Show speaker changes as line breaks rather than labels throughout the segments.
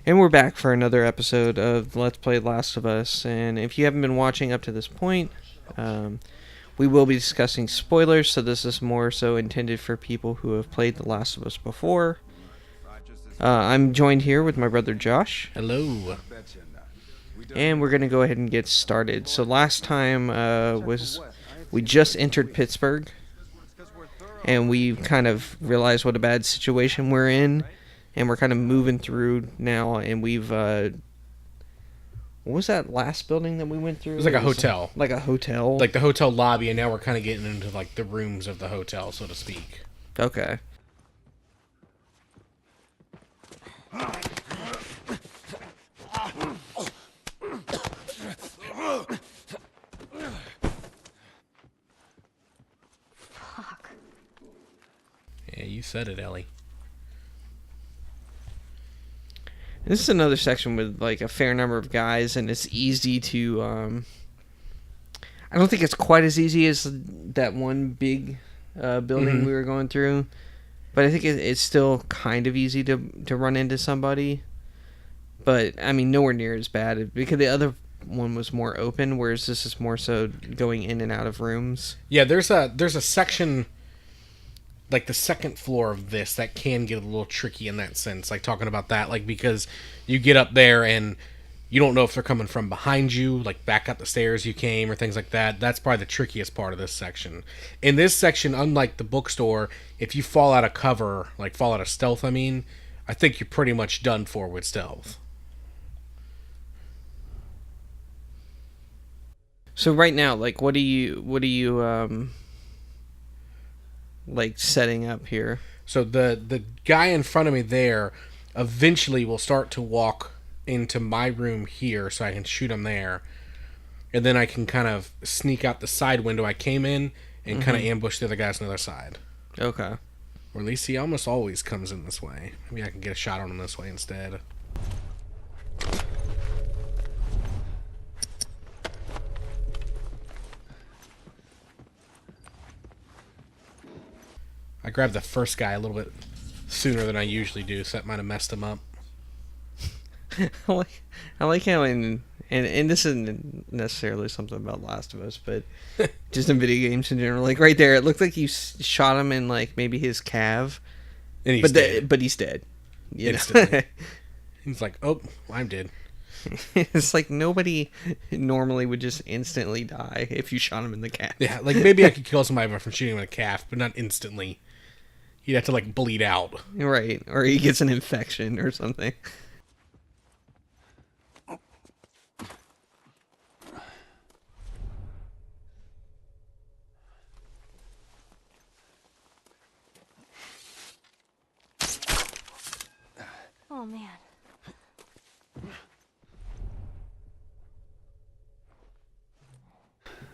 And we're back for another episode of Let's Play Last of Us. And if you haven't been watching up to this point, we will be discussing spoilers, so this is more so intended for people who have played The Last of Us before. I'm joined here with my brother Josh.
Hello.
And we're going to go ahead and get started. So last time we just entered Pittsburgh, and we kind of realized what a bad situation we're in. And we're kind of moving through now, and we've... what was that last building that we went through?
It was like a hotel.
Like a hotel?
Like the hotel lobby, and now we're kind of getting into like the rooms of the hotel, so to speak.
Okay.
Fuck.
Yeah, you said it, Ellie.
This is another section with like a fair number of guys, and it's easy to I don't think it's quite as easy as that one big building we were going through, but I think it's still kind of easy to run into somebody. But I mean, nowhere near as bad because the other one was more open, whereas this is more so going in and out of rooms.
Yeah, there's a section, like the second floor of this, that can get a little tricky in that sense, like talking about that, like because you get up there and you don't know if they're coming from behind you, like back up the stairs you came or things like that. That's probably the trickiest part of this section. In this section, unlike the bookstore, if you fall out of cover, like fall out of stealth, I think you're pretty much done for with stealth.
So right now, like, what are you like setting up here?
So the guy in front of me there eventually will start to walk into my room here, so I can shoot him there, and then I can kind of sneak out the side window I came in and kind of ambush the other guys on the other side.
Okay.
Or at least he almost always comes in this way. Maybe I can get a shot on him this way instead. I grabbed the first guy a little bit sooner than I usually do, so that might have messed him up.
I like how and this isn't necessarily something about Last of Us, but just in video games in general. Like right there, it looked like you shot him in like maybe his calf,
And he's dead.
But he's dead. You
Instantly.
know?
He's like, oh, I'm dead.
It's like nobody normally would just instantly die if you shot him in the calf.
Yeah, like maybe I could kill somebody from shooting him in a calf, but not instantly. He'd have to like bleed out.
Right, or he gets an infection or something.
Oh, man.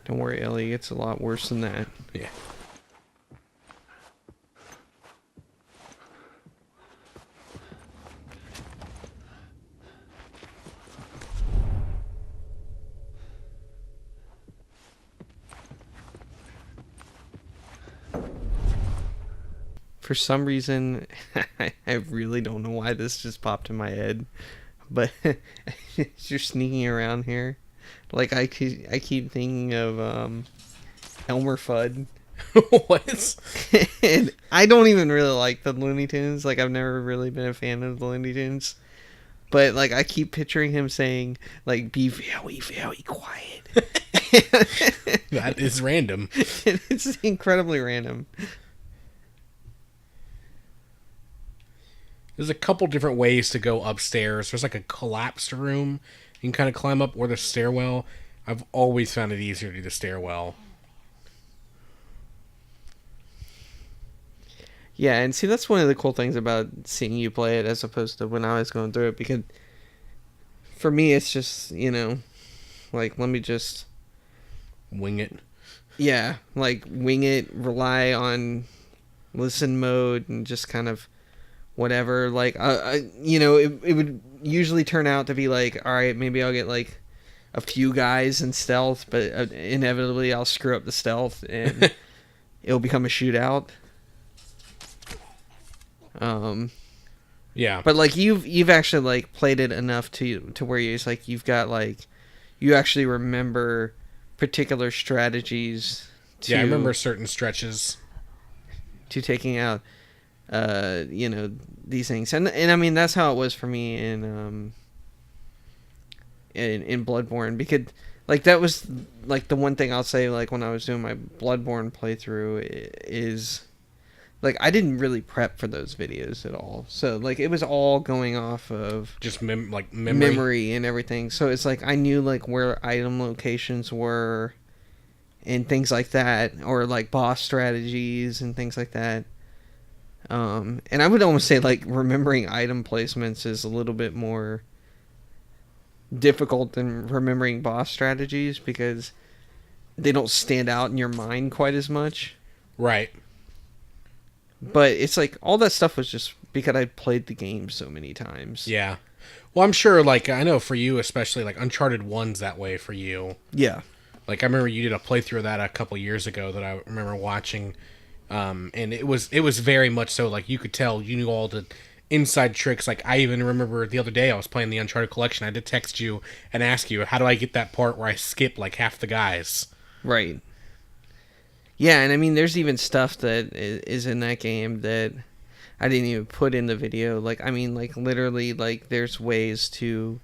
Don't worry, Ellie, it's a lot worse than that.
Yeah.
For some reason, I really don't know why this just popped in my head, but you're sneaking around here. Like I keep thinking of Elmer Fudd.
What?
And I don't even really like the Looney Tunes. Like I've never really been a fan of the Looney Tunes. But like I keep picturing him saying like be very, very quiet.
That is random.
It's incredibly random.
There's a couple different ways to go upstairs. There's like a collapsed room you can kind of climb up, or the stairwell. I've always found it easier to do the stairwell.
Yeah, and see, that's one of the cool things about seeing you play it as opposed to when I was going through it, because for me, it's just, you know, like, let me just...
Wing it.
Yeah, like, wing it, rely on listen mode, and just kind of whatever. Like, you know, it would usually turn out to be like, all right, maybe I'll get, like, a few guys in stealth, but inevitably I'll screw up the stealth, and it'll become a shootout.
Yeah.
But like you've actually like played it enough to where it's like you've got like you actually remember particular strategies to
Yeah, I remember certain stretches.
to taking out these things. And I mean that's how it was for me in Bloodborne, because like that was like the one thing I'll say, like when I was doing my Bloodborne playthrough is like I didn't really prep for those videos at all. So like it was all going off of
Just memory.
memory and everything. So it's like I knew like where item locations were and things like that, or like boss strategies and things like that. And I would almost say like remembering item placements is a little bit more difficult than remembering boss strategies because they don't stand out in your mind quite as much.
Right.
But it's like all that stuff was just because I played the game so many times.
Yeah. Well, I'm sure, like, I know for you especially, like, Uncharted 1's that way for you.
Yeah.
Like, I remember you did a playthrough of that a couple years ago that I remember watching, and it was very much so, like, you could tell you knew all the inside tricks. Like, I even remember the other day I was playing the Uncharted collection, I had to text you and ask you, how do I get that part where I skip, like, half the guys?
Right. Yeah, and I mean, there's even stuff that is in that game that I didn't even put in the video. Like, I mean, like, literally, like, there's ways to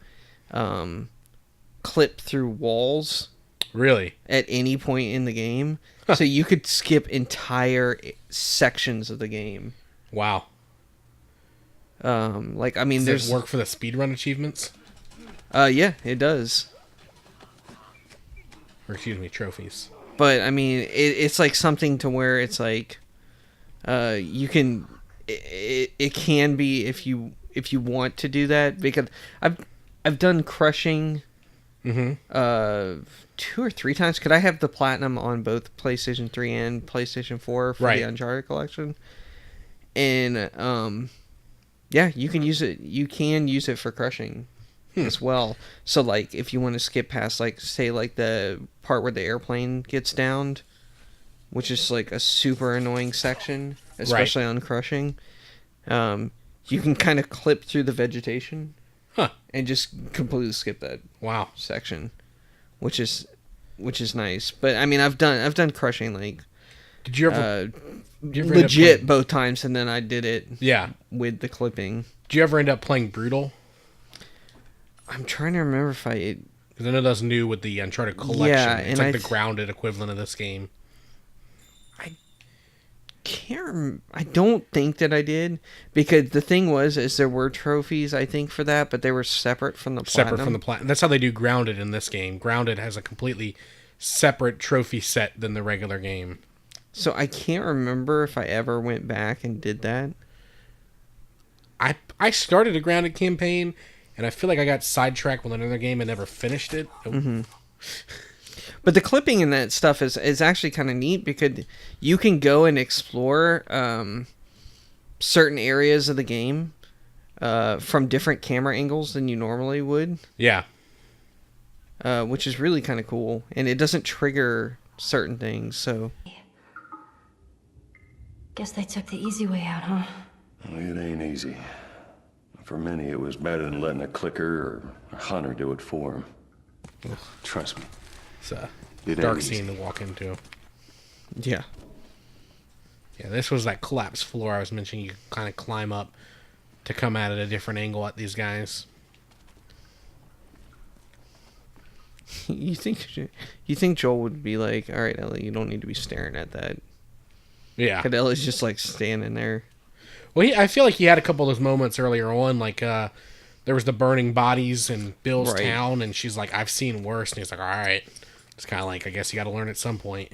clip through walls.
Really?
At any point in the game. So you could skip entire sections of the game.
Wow.
Like, I mean,
Does it work for the speedrun achievements?
Yeah, it does.
Or, excuse me, trophies.
But I mean, it's like something to where it's like, you can, it can be if you want to do that, because I've done crushing, 2 or 3 times. Could I have the platinum on both PlayStation 3 and PlayStation 4 for the Uncharted collection? And yeah, you can use it. You can use it for crushing. As well. So like if you want to skip past like say like the part where the airplane gets downed, which is like a super annoying section, especially on crushing, you can kind of clip through the vegetation and just completely skip that section, which is nice. But I mean I've done crushing like
did you ever
legit both times, and then I did it with the clipping.
Did you ever end up playing Brutal?
I'm trying to remember if I...
Because I know that's new with the Uncharted collection.
Yeah,
it's like the grounded equivalent of this game.
I can't... I don't think that I did. Because the thing was there were trophies, I think, for that, but they were separate from the platinum.
Separate from the platinum. That's how they do Grounded in this game. Grounded has a completely separate trophy set than the regular game.
So I can't remember if I ever went back and did that.
I started a Grounded campaign... And I feel like I got sidetracked with another game and never finished it.
Mm-hmm. But the clipping in that stuff is actually kind of neat, because you can go and explore certain areas of the game from different camera angles than you normally would.
Yeah.
Which is really kind of cool. And it doesn't trigger certain things, so...
Guess they took the easy way out, huh?
It ain't easy. For many, it was better than letting a clicker or a hunter do it for them. Trust me.
It's a dark scene to walk into.
Yeah.
Yeah, this was that collapsed floor I was mentioning. You kind of climb up to come at a different angle at these guys.
You think Joel would be like, all right, Ellie, you don't need to be staring at that.
Yeah.
Because Ellie's just like standing there.
Well, I feel like he had a couple of those moments earlier on, like there was the burning bodies in Bill's town, and she's like, I've seen worse, and he's like, all right. It's kind of like, I guess you got to learn at some point.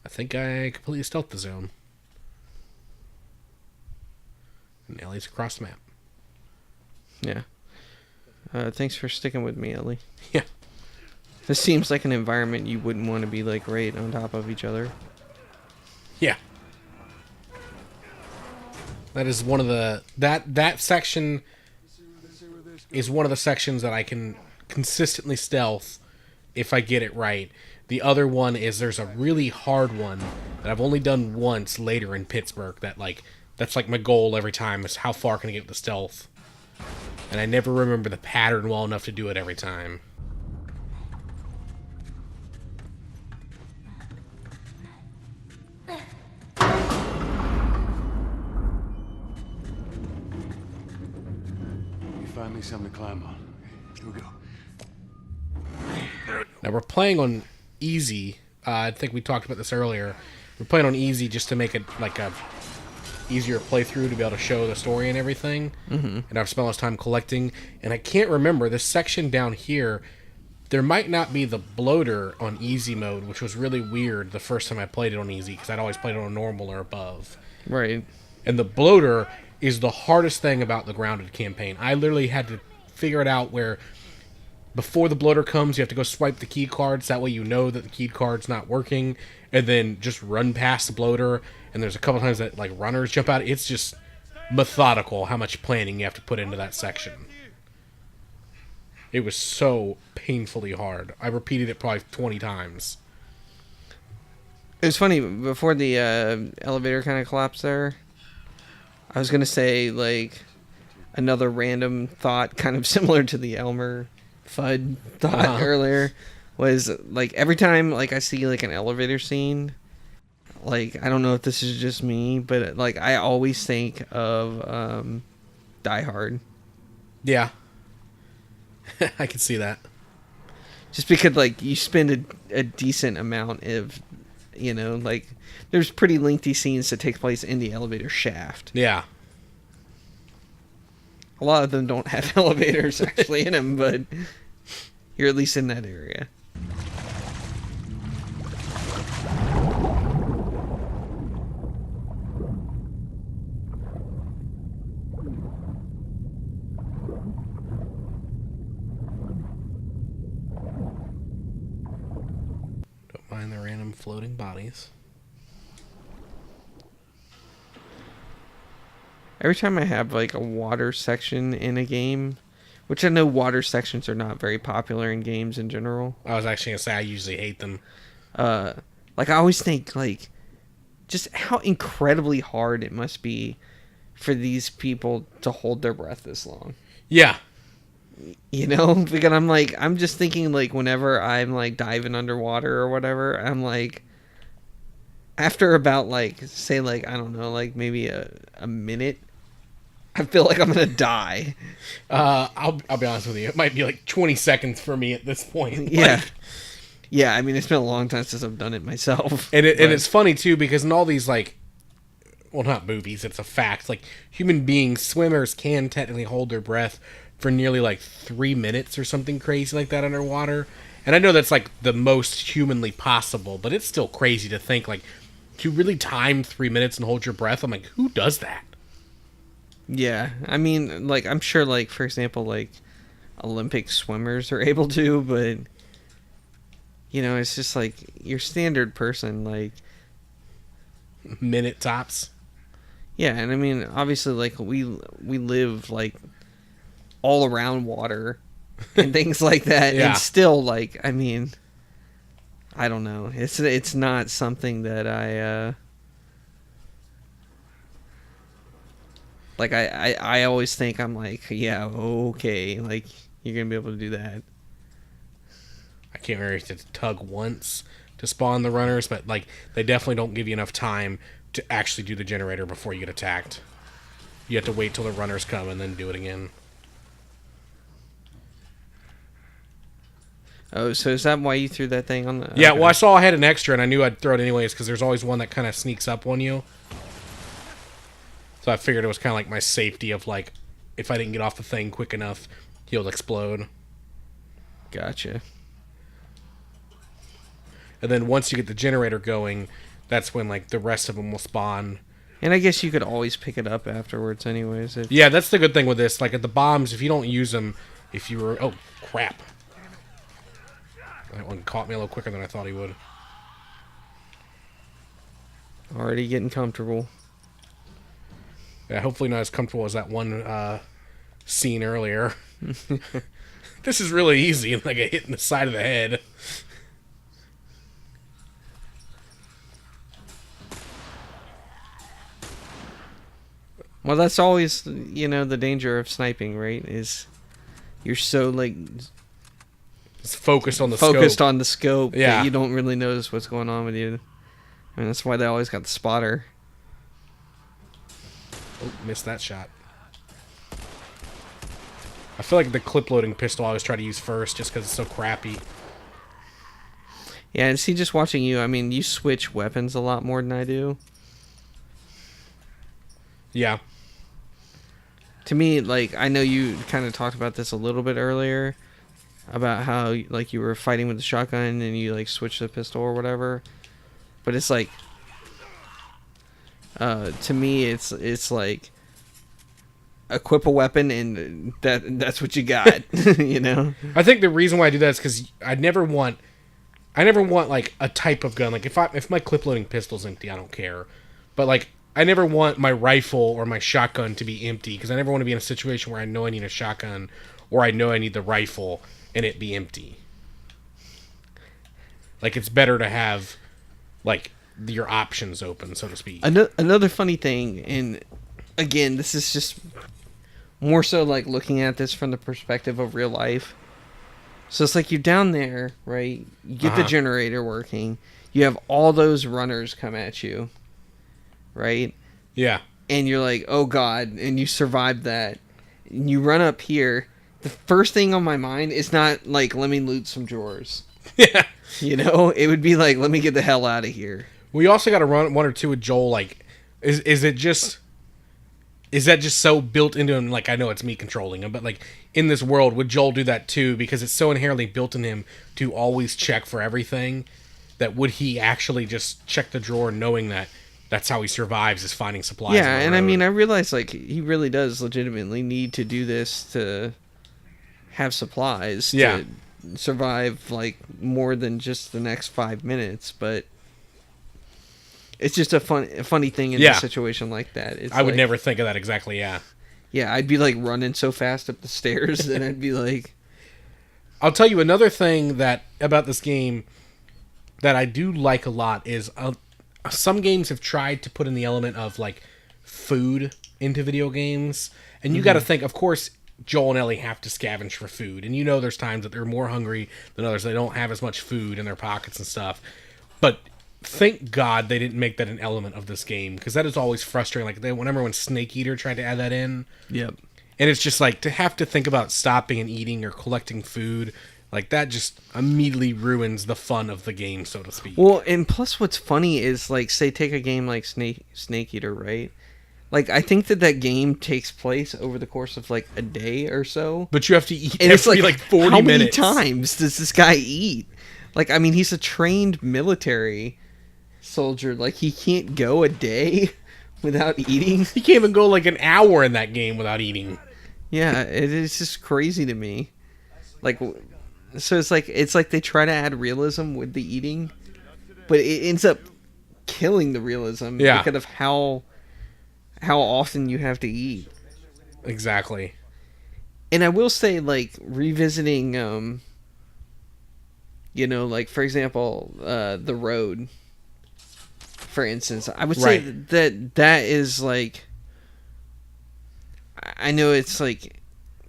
I think I completely stealthed the zone. And Ellie's across the map.
Yeah. Thanks for sticking with me, Ellie.
Yeah.
This seems like an environment you wouldn't want to be like right on top of each other.
Yeah. That is one of the that section is one of the sections that I can consistently stealth if I get it right. The other one is there's a really hard one that I've only done once later in Pittsburgh that's like my goal every time is how far can I get with the stealth. And I never remember the pattern well enough to do it every time.
You find me something to climb on. Here we go.
Now we're playing on easy. I think we talked about this earlier. We're playing on easy just to make it like a easier playthrough to be able to show the story and everything. Mm-hmm. And I've spent less time collecting. And I can't remember this section down here. There might not be the bloater on easy mode, which was really weird the first time I played it on easy because I'd always played it on normal or above.
Right.
And the bloater is the hardest thing about the Grounded campaign. I literally had to figure it out where before the bloater comes, you have to go swipe the key cards. That way you know that the key card's not working. And then just run past the bloater. And there's a couple times that like runners jump out. It's just methodical how much planning you have to put into that section. It was so painfully hard. I repeated it probably 20 times.
It was funny, before the elevator kind of collapsed there, I was going to say, like, another random thought, kind of similar to the Elmer Fudd thought earlier, was, like, every time, like, I see, like, an elevator scene, like, I don't know if this is just me, but, like, I always think of Die Hard.
Yeah. I can see that.
Just because, like, you spend a decent amount of, you know, like, there's pretty lengthy scenes that take place in the elevator shaft.
Yeah.
A lot of them don't have elevators actually in them, but you're at least in that area.
Don't mind the random floating bodies.
Every time I have like a water section in a game, which I know water sections are not very popular in games in general.
I was actually going to say I usually hate them.
Like I always think like just how incredibly hard it must be for these people to hold their breath this long.
Yeah.
You know, because I'm just thinking like whenever I'm like diving underwater or whatever, I'm like, after about like, say like, I don't know, like maybe a minute, I feel like I'm going to die.
I'll be honest with you. It might be like 20 seconds for me at this point.
Yeah.
Like,
yeah, I mean, it's been a long time since I've done it myself.
and it's funny too, because in all these like, well, not movies, it's a fact. Like human beings, swimmers can technically hold their breath for nearly like 3 minutes or something crazy like that underwater. And I know that's like the most humanly possible, but it's still crazy to think like, to really time 3 minutes and hold your breath. I'm like, who does that?
Yeah, I mean, like, I'm sure, like, for example, like, Olympic swimmers are able to, but, you know, it's just, like, your standard person, like...
Minute tops.
Yeah, and I mean, obviously, like, we live, like, all around water and things like that,
Yeah.
and still, like, I mean, I don't know. It's not something that I, like, I always think I'm like, yeah, okay, like, you're going to be able to do that.
I can't remember if it's tug once to spawn the runners, but, like, they definitely don't give you enough time to actually do the generator before you get attacked. You have to wait till the runners come and then do it again.
Oh, so is that why you threw that thing on the...
Yeah,
okay.
well, I saw I had an extra, and I knew I'd throw it anyways, because there's always one that kind of sneaks up on you. So I figured it was kind of like my safety of, like, if I didn't get off the thing quick enough, he'll explode.
Gotcha.
And then once you get the generator going, that's when, like, the rest of them will spawn.
And I guess you could always pick it up afterwards anyways.
Yeah, that's the good thing with this. Like, at the bombs, if you don't use them, if you were... Oh, crap. That one caught me a little quicker than I thought he would.
Already getting comfortable.
Yeah, hopefully not as comfortable as that one scene earlier. This is really easy, like a hit in the side of the head.
Well, that's always, the danger of sniping, right? Is you're so, like,
It's focused on the
focused
scope.
on the scope
Yeah.
that you don't really notice what's going on with you. And that's why they always got the spotter.
Oh, missed that shot. I feel like the clip-loading pistol I always try to use first just because it's so crappy.
Yeah, and see, just watching you, I mean, you switch weapons a lot more than I do.
Yeah.
To me, like, I know you kind of talked about this a little bit earlier, about how, like, you were fighting with the shotgun and you, like, switched the pistol or whatever. But it's like, to me, it's like, equip a weapon and that's what you got, you know?
I think the reason why I do that is because I never want like a type of gun. Like if my clip loading pistol's empty, I don't care. But like I never want my rifle or my shotgun to be empty because I never want to be in a situation where I know I need a shotgun or I know I need the rifle and it be empty. Like it's better to have like your options open, so to speak.
Another funny thing, and again, this is just more so like looking at this from the perspective of real life. So it's like you're down there, right? You get the generator working. You have all those runners come at you, right?
Yeah.
And you're like, oh God, and you survive that. And you run up here. The first thing on my mind is not like, let me loot some drawers.
Yeah.
You know? It would be like, let me get the hell out of here.
We also got to run one or two with Joel. Like, is that just so built into him? Like, I know it's me controlling him, but like in this world, would Joel do that too? Because it's so inherently built in him to always check for everything. That would he actually just check the drawer, knowing that that's how he survives, is finding supplies?
Yeah, and I mean, I realize like he really does legitimately need to do this to have supplies to survive like more than just the next 5 minutes, but. It's just a funny thing in a situation like that. It's
I would
like,
never think of that exactly, yeah.
Yeah, I'd be like running so fast up the stairs and I'd be like...
I'll tell you another thing about this game that I do like a lot is some games have tried to put in the element of like food into video games. And you got to think, of course, Joel and Ellie have to scavenge for food. And there's times that they're more hungry than others. They don't have as much food in their pockets and stuff. But... thank God they didn't make that an element of this game, because that is always frustrating. Like whenever when Snake Eater tried to add that in,
yep,
and it's just like to have to think about stopping and eating or collecting food, like that just immediately ruins the fun of the game, so to speak.
Well, and plus, what's funny is like, say, take a game like Snake Eater, right? Like, I think that game takes place over the course of like a day or so,
but you have to eat
and
every
it's
like 40
how
minutes.
How many times does this guy eat? Like, I mean, he's a trained military soldier. Like, he can't go a day without eating.
He can't even go like an hour in that game without eating.
Yeah, it is just crazy to me. Like, so it's like they try to add realism with the eating, but it ends up killing the realism because of how often you have to eat.
Exactly.
And I will say, like, revisiting like, for example, The Road, for instance, I would say that is like, I know it's like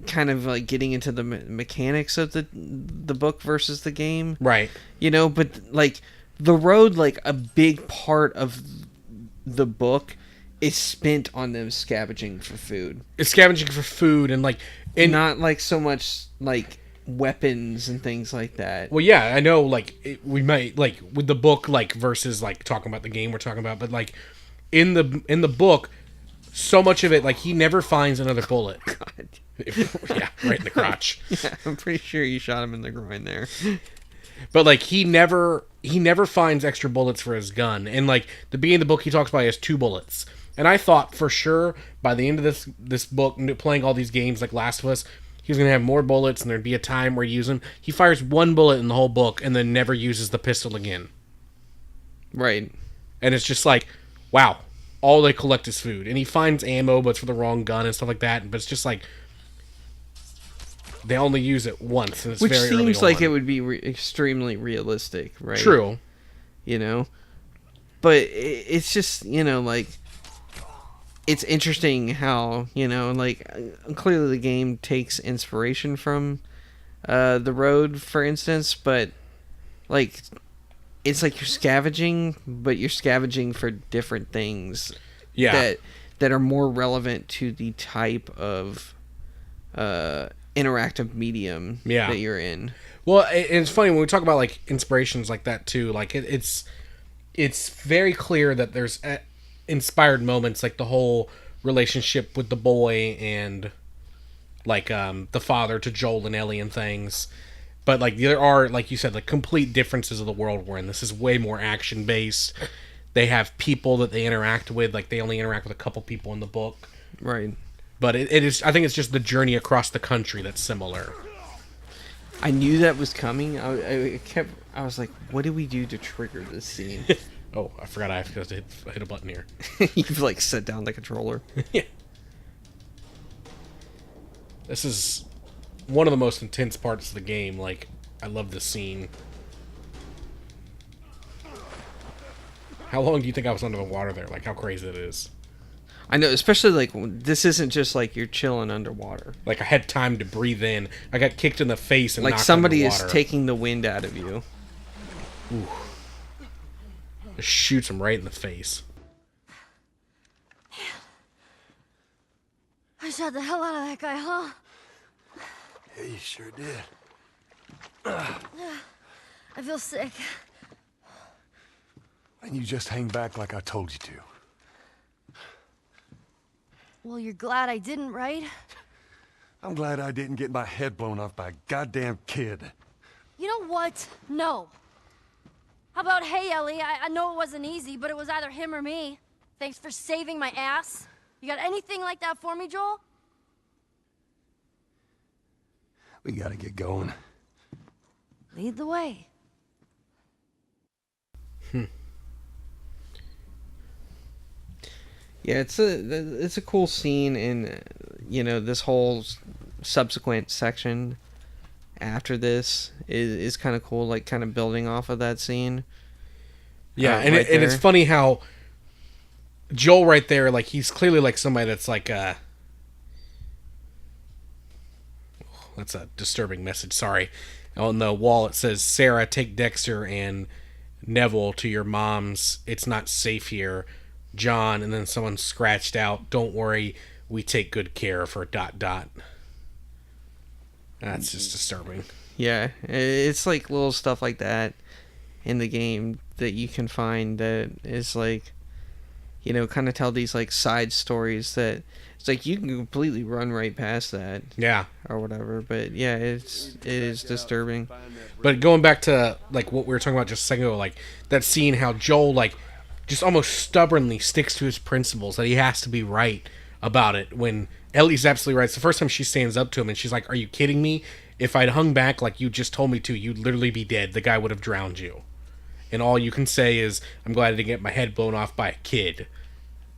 kind of like getting into the mechanics of the book versus the game,
right?
But like The Road, like a big part of the book is spent on them scavenging for food.
It's scavenging for food and
not like so much like weapons and things like that.
Well, yeah, I know, like, we might, like, with the book, like, versus, like, talking about the game we're talking about, but, like, in the book, so much of it, like, he never finds another bullet.
God.
Yeah, right in the crotch.
Yeah, I'm pretty sure you shot him in the groin there.
But, like, he never finds extra bullets for his gun, and, like, the beginning of the book, he talks about he has 2 bullets. And I thought, for sure, by the end of this book, playing all these games, like Last of Us, he was going to have more bullets, and there'd be a time where he uses them. He fires 1 bullet in the whole book, and then never uses the pistol again.
Right.
And it's just like, wow, all they collect is food. And he finds ammo, but it's for the wrong gun and stuff like that. But it's just like, they only use it once, and it's
Which
very early
seems like
on.
it would be extremely realistic, right?
True.
But it's just, like, it's interesting how, you know, like, clearly the game takes inspiration from The Road, for instance, but, like, it's like you're scavenging, but you're scavenging for different things that are more relevant to the type of interactive medium that you're in.
Well, it's funny when we talk about like inspirations like that too. Like it's very clear that there's inspired moments, like the whole relationship with the boy and like the father to Joel and Ellie and things. But like there are, like you said, like complete differences of the world we're in. This is way more action based. They have people that they interact with. Like they only interact with a couple people in the book,
right?
But it is. I think it's just the journey across the country that's similar.
I knew that was coming. I was like, what do we do to trigger this scene?
Oh, I forgot I have to hit a button here.
You've like set down the controller.
Yeah. This is one of the most intense parts of the game. Like, I love this scene. How long do you think I was under the water there? Like, how crazy it is.
I know, especially like this isn't just like you're chilling underwater.
Like I had time to breathe in. I got kicked in the face and
like
knocked
somebody
underwater.
is taking the wind out of you.
Ooh. Just shoots him right in the face.
I shot the hell out of that guy, huh?
Yeah, you sure did.
I feel sick.
And you just hang back like I told you to.
Well, you're glad I didn't, right?
I'm glad I didn't get my head blown off by a goddamn kid.
You know what? No. How about, hey, Ellie, I know it wasn't easy, but it was either him or me. Thanks for saving my ass. You got anything like that for me, Joel?
We gotta get going.
Lead the way.
Yeah, it's a cool scene in, you know, this whole subsequent section after this is kind of cool, like kind of building off of that scene.
Yeah, and it's funny how Joel right there, like he's clearly like somebody that's like that's a disturbing message. Sorry. On the wall it says, "Sarah, take Dexter and Neville to your mom's. It's not safe here. John," and then someone scratched out, "Don't worry, we take good care of her, ... That's just disturbing.
Yeah, it's like little stuff like that in the game that you can find that is like, you know, kind of tell these like side stories that it's like you can completely run right past that.
Yeah.
Or whatever, but yeah, it is disturbing.
But going back to like what we were talking about just a second ago, like that scene how Joel like just almost stubbornly sticks to his principles that he has to be right about it when Ellie's absolutely right. It's the first time she stands up to him and she's like, "Are you kidding me? If I'd hung back like you just told me to, you'd literally be dead. The guy would have drowned you. And all you can say is, I'm glad I didn't get my head blown off by a kid."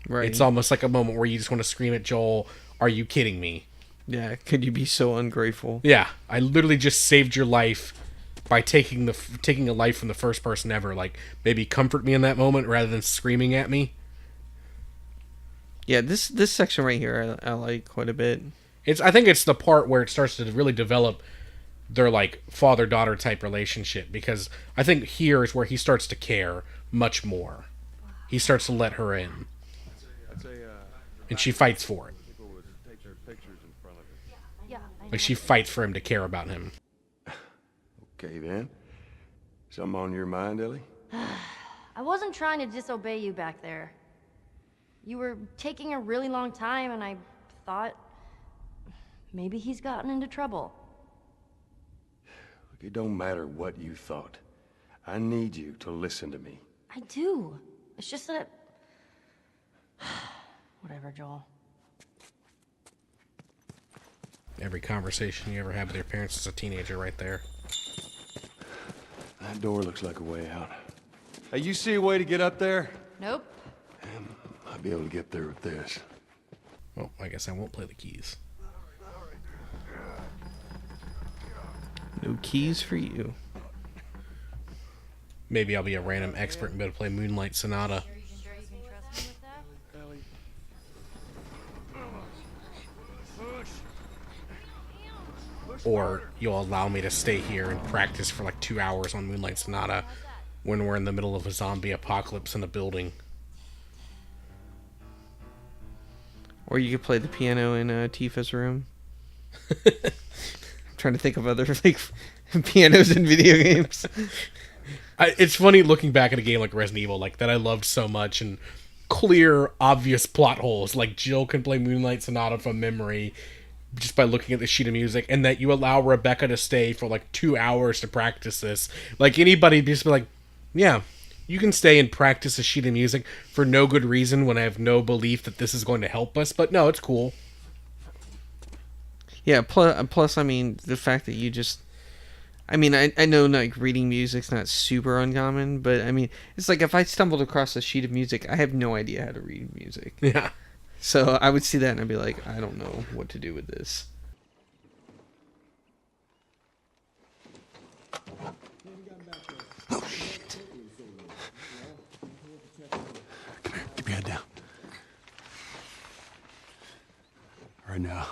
Right.
It's almost like a moment where you just want to scream at Joel, "Are you kidding me?"
Yeah, could you be so ungrateful?
Yeah, I literally just saved your life by taking a life from the first person ever. Like, maybe comfort me in that moment rather than screaming at me.
Yeah, this section right here I like quite a bit.
I think it's the part where it starts to really develop their like father-daughter type relationship, because I think here is where he starts to care much more. He starts to let her in. And she fights for it. Like she fights for him to care about him.
Okay then. Something on your mind, Ellie?
I wasn't trying to disobey you back there. You were taking a really long time, and I thought maybe he's gotten into trouble.
Look, it don't matter what you thought. I need you to listen to me.
I do. It's just that... Whatever, Joel.
Every conversation you ever had with your parents as a teenager right there.
That door looks like a way out. Hey, you see a way to get up there?
Nope.
I'll be able to get there with this.
Well, I guess I won't play the keys.
No keys for you.
Maybe I'll be a random expert and be able to play Moonlight Sonata. or you'll allow me to stay here and practice for like 2 hours on Moonlight Sonata when we're in the middle of a zombie apocalypse in a building.
Or you could play the piano in Tifa's room. I'm trying to think of other like pianos in video games.
It's funny looking back at a game like Resident Evil, like that I loved so much, and clear, obvious plot holes. Like Jill can play Moonlight Sonata from memory just by looking at the sheet of music, and that you allow Rebecca to stay for like 2 hours to practice this. Like anybody just be like, yeah, you can stay and practice a sheet of music for no good reason when I have no belief that this is going to help us. But no, it's cool.
Yeah. Plus, I mean, the fact that you just. I mean, I know like reading music's not super uncommon, but I mean, it's like if I stumbled across a sheet of music, I have no idea how to read music.
Yeah.
So I would see that and I'd be like, I don't know what to do with this.
Oh, shit. Come here. Keep your head down. All right, now,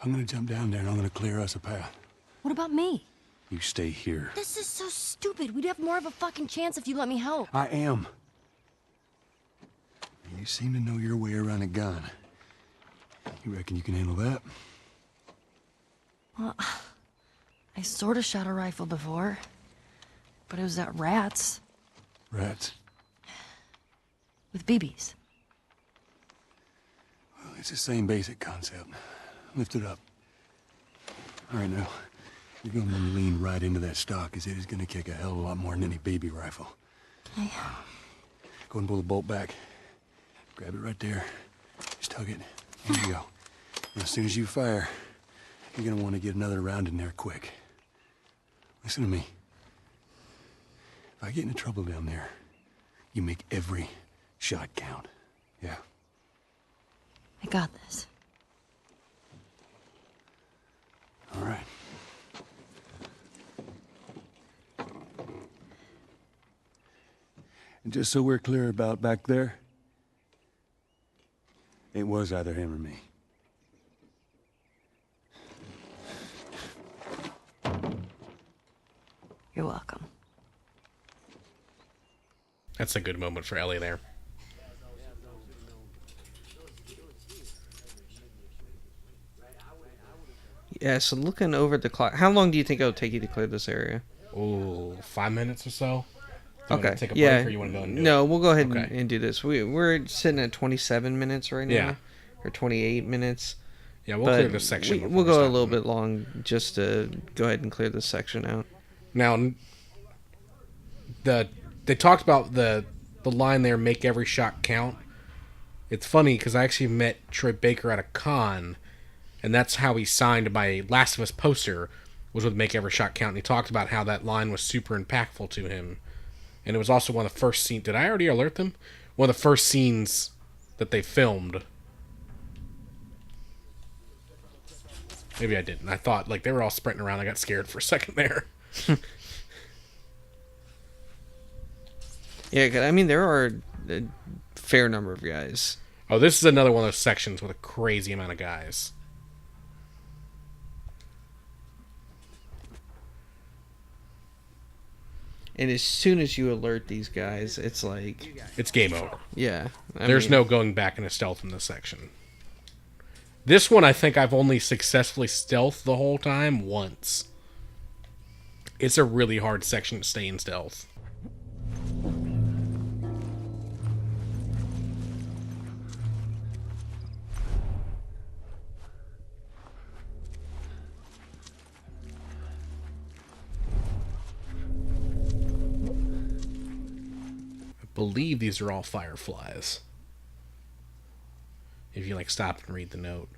I'm going to jump down there and I'm going to clear us a path.
What about me?
You stay here.
This is so stupid. We'd have more of a fucking chance if you let me help.
I am. You seem to know your way around a gun. You reckon you can handle that?
Well, I sort of shot a rifle before, but it was at rats
Rats?
with BBs.
Well, it's the same basic concept. Lift it up. All right, now. You're going to lean right into that stock, as it is going to kick a hell of a lot more than any baby rifle.
Okay.
Go and pull the bolt back. Grab it right there. Just tug it. There you go. And as soon as you fire, you're going to want to get another round in there quick. Listen to me. If I get into trouble down there, you make every shot count. Yeah?
I got this.
All right. And just so we're clear about back there, it was either him or me.
You're welcome.
That's a good moment for Ellie there.
Yeah, so looking over at the clock, how long do you think it'll take you to clear this area?
Oh, 5 minutes or so? Do you
Okay.
want to take a
Yeah.
break, or you want to go and do
No,
it?
we'll go ahead
Okay.
and do this. We're sitting at 27 minutes right now.
Yeah.
Or 28 minutes.
Yeah, we'll
But
clear this section. before
we'll
we
go a
stop.
little bit long just to go ahead and clear this section out.
Now, they talked about the line there, make every shot count. It's funny because I actually met Troy Baker at a con, and that's how he signed my Last of Us poster, was with make every shot count. And he talked about how that line was super impactful to him. And it was also one of the first scenes. Did I already alert them? One of the first scenes that they filmed. Maybe I didn't. I thought, like, they were all sprinting around. I got scared for a second there.
Yeah, 'cause, I mean, there are a fair number of guys.
Oh, this is another one of those sections with a crazy amount of guys.
And as soon as you alert these guys, it's like,
It's game over.
yeah.
There's no going back into stealth in this section. This one, I think I've only successfully stealthed the whole time once. It's a really hard section to stay in stealth. I believe these are all fireflies. If you like stop and read the note,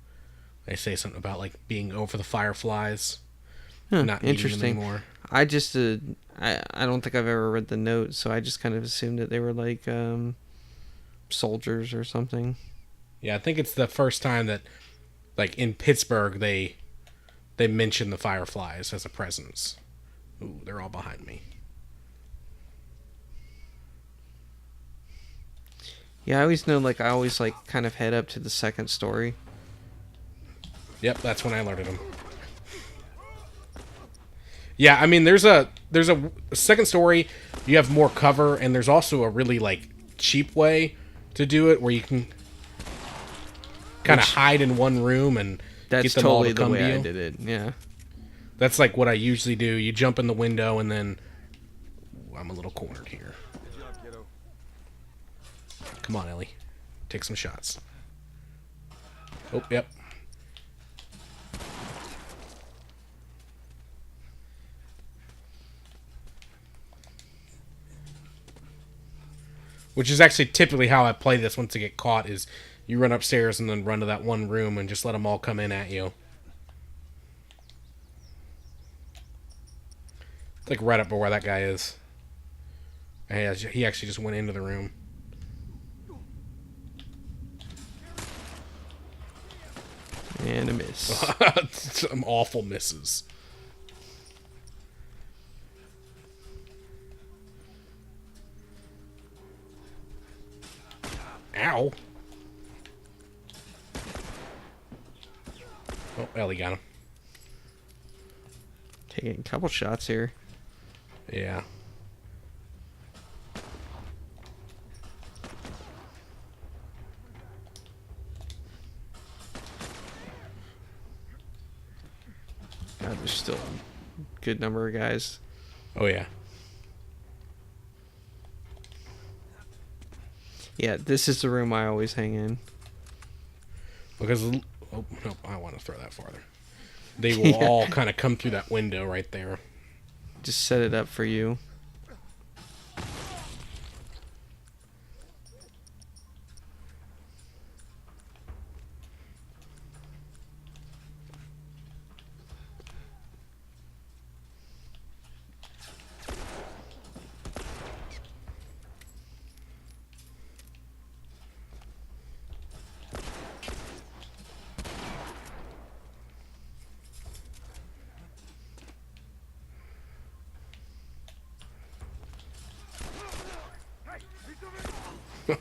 they say something about like being over the fireflies, not needing them
Interesting.
anymore.
I just, I don't think I've ever read the note, so I just kind of assumed that they were like soldiers or something.
Yeah, I think it's the first time that, like in Pittsburgh, they mention the fireflies as a presence. Ooh, they're all behind me.
Yeah, I always know, like, I always, like, kind of head up to the second story.
Yep, that's when I alerted them. Yeah, I mean, there's a second story. You have more cover, and there's also a really like cheap way to do it where you can kind of hide in one room and
That's
get them
totally
all to
the
come
way
to you.
I did it. Yeah.
That's like what I usually do. You jump in the window, and then I'm a little cornered here. Come on, Ellie, take some shots. Oh, yep. Which is actually typically how I play this once I get caught, is you run upstairs and then run to that one room and just let them all come in at you. It's like right up where that guy is. He actually just went into the room.
And a miss.
Some awful misses. Ow. Oh, Ellie got him.
Taking a couple shots here.
Yeah.
God, there's still a good number of guys.
Oh, yeah.
Yeah, this is the room I always hang in.
Because, oh, no, I want to throw that farther. They will all kind of come through that window right there.
Just set it up for you.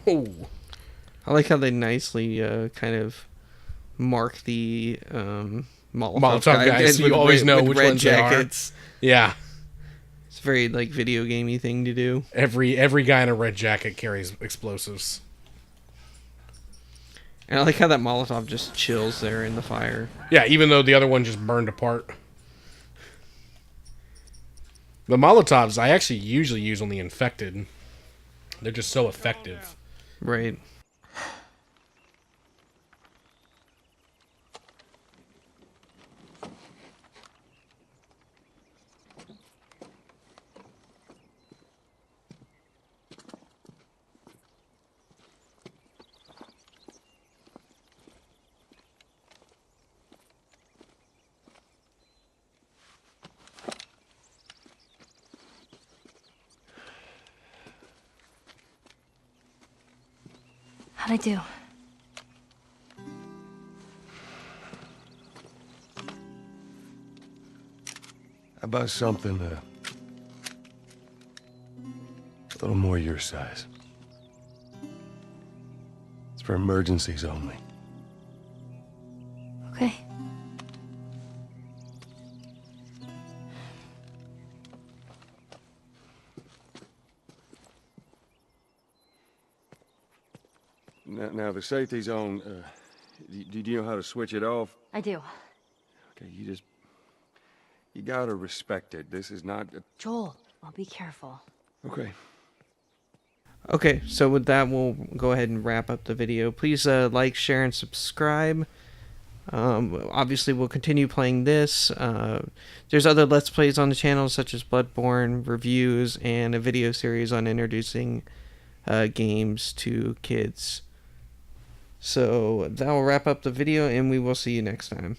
Oh.
I like how they nicely kind of mark the Molotov
guys, so you always know which
red
ones they are.
jackets.
Yeah.
It's a very like video gamey thing to do.
Every guy in a red jacket carries explosives.
And I like how that Molotov just chills there in the fire.
Yeah, even though the other one just burned apart. The Molotovs I actually usually use on the infected. They're just so effective.
Right.
How'd I do?
How about something a little more your size? It's for emergencies only.
Okay.
Now the safety zone, do you know how to switch it off?
I do.
Okay, you gotta respect it. This is not...
Joel, I'll be careful.
Okay.
Okay, so with that, we'll go ahead and wrap up the video. Please like, share, and subscribe. Obviously, we'll continue playing this. There's other Let's Plays on the channel, such as Bloodborne, reviews, and a video series on introducing games to kids. So that will wrap up the video, and we will see you next time.